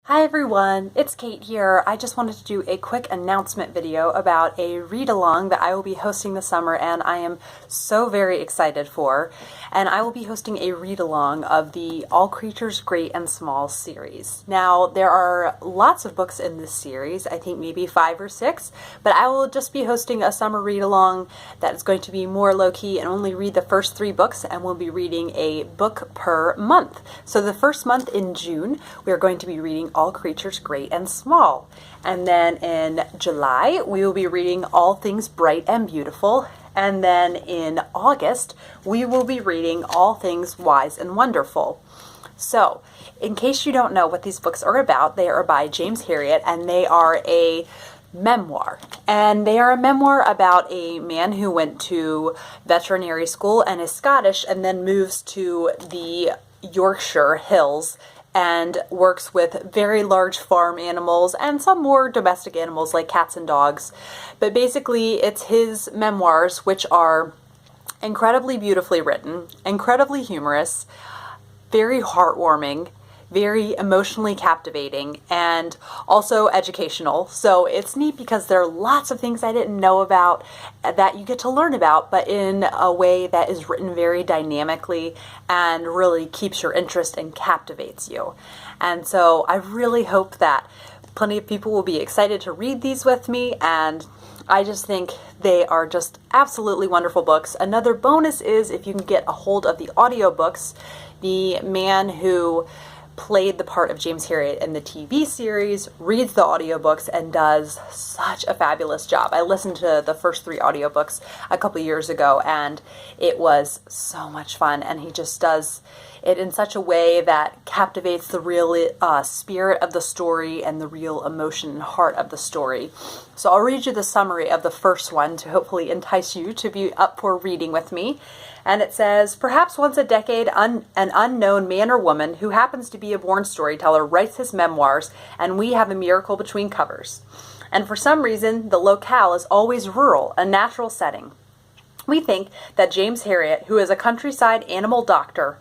Hi everyone, it's Kate here. I just wanted to do a quick announcement video about a read-along that I will be hosting this summer and I am so very excited for. And I will be hosting a read-along of the All Creatures Great and Small series. Now, there are lots of books in this series, I think maybe 5 or 6, but I will just be hosting a summer read-along that is going to be more low-key and only read the first 3 books, and we'll be reading a book per month. So the first month in June, we are going to be reading All Creatures Great and Small. And then in July, we will be reading All Things Bright and Beautiful. And then in August, we will be reading All Things Wise and Wonderful. So, in case you don't know what these books are about, they are by James Herriot, and they are a memoir. And they are a memoir about a man who went to veterinary school and is Scottish and then moves to the Yorkshire Hills and works with very large farm animals and some more domestic animals like cats and dogs. But basically, it's his memoirs, which are incredibly beautifully written, incredibly humorous, very heartwarming, very emotionally captivating, and also educational. So it's neat because there are lots of things I didn't know about that you get to learn about, but in a way that is written very dynamically and really keeps your interest and captivates you. And so I really hope that plenty of people will be excited to read these with me, and I just think they are just absolutely wonderful books. Another bonus is if you can get a hold of the audiobooks. The man who played the part of James Herriot in the TV series reads the audiobooks and does such a fabulous job. I listened to the first 3 audiobooks a couple years ago and it was so much fun, and he just does it in such a way that captivates the real spirit of the story and the real emotion and heart of the story. So I'll read you the summary of the first one to hopefully entice you to be up for reading with me. And it says, perhaps once a decade, an unknown man or woman who happens to be a born storyteller writes his memoirs, and we have a miracle between covers. And for some reason, the locale is always rural, a natural setting. We think that James Herriot, who is a countryside animal doctor,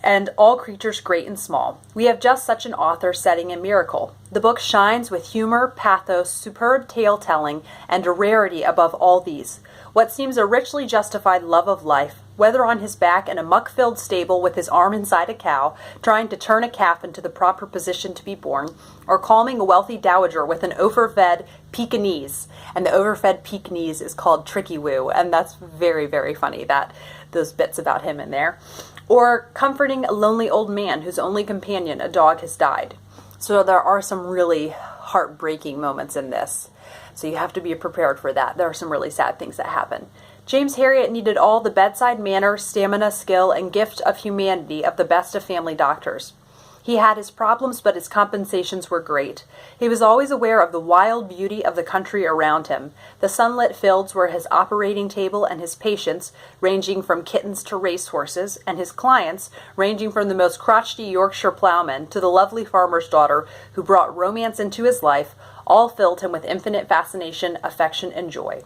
and All Creatures Great and Small. We have just such an author setting a miracle. The book shines with humor, pathos, superb tale-telling, and a rarity above all these. What seems a richly justified love of life, whether on his back in a muck-filled stable with his arm inside a cow, trying to turn a calf into the proper position to be born, or calming a wealthy dowager with an overfed Pekingese. And the overfed Pekingese is called Tricky Woo, and that's very, very funny, that those bits about him in there. Or comforting a lonely old man whose only companion, a dog, has died. So there are some really heartbreaking moments in this. So you have to be prepared for that. There are some really sad things that happen. James Herriot needed all the bedside manner, stamina, skill, and gift of humanity of the best of family doctors. He had his problems, but his compensations were great. He was always aware of the wild beauty of the country around him, the sunlit fields where his operating table and his patients, ranging from kittens to racehorses, and his clients, ranging from the most crotchety Yorkshire ploughman to the lovely farmer's daughter who brought romance into his life, all filled him with infinite fascination, affection, and joy.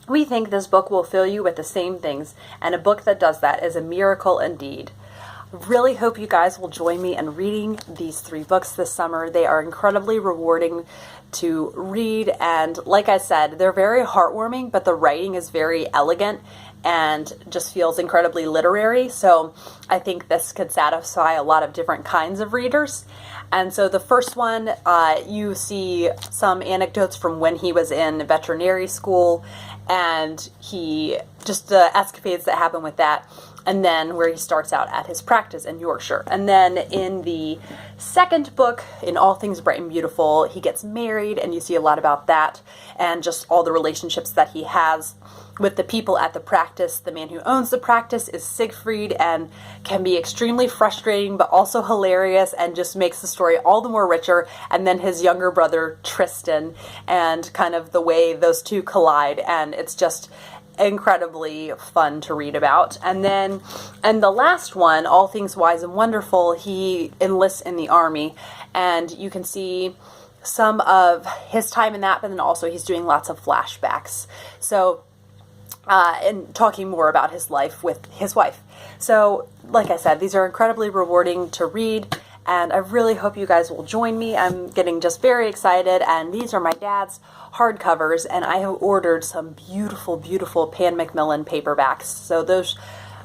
We think this book will fill you with the same things, and a book that does that is a miracle indeed. Really hope you guys will join me in reading these 3 books this summer. They are incredibly rewarding to read, and like I said, they're very heartwarming, but the writing is very elegant and just feels incredibly literary. So I think this could satisfy a lot of different kinds of readers. And so the first one, you see some anecdotes from when he was in veterinary school, and he just the escapades that happen with that. And then where he starts out at his practice in Yorkshire. And then in the second book, in All Things Bright and Beautiful, he gets married, and you see a lot about that and just all the relationships that he has with the people at the practice. The man who owns the practice is Siegfried and can be extremely frustrating but also hilarious and just makes the story all the more richer. And then his younger brother, Tristan, and kind of the way those two collide, and it's just incredibly fun to read about. And then, and the last one, All Things Wise and Wonderful, he enlists in the army, and you can see some of his time in that, but then also he's doing lots of flashbacks. So, and talking more about his life with his wife. So, like I said, these are incredibly rewarding to read, and I really hope you guys will join me. I'm getting just very excited, and these are my dad's hardcovers, and I have ordered some beautiful, beautiful Pan Macmillan paperbacks, so those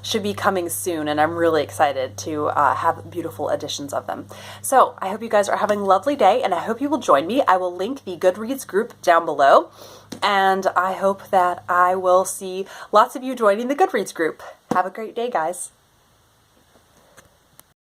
should be coming soon, and I'm really excited to have beautiful editions of them. So I hope you guys are having a lovely day, and I hope you will join me. I will link the Goodreads group down below, and I hope that I will see lots of you joining the Goodreads group. Have a great day, guys.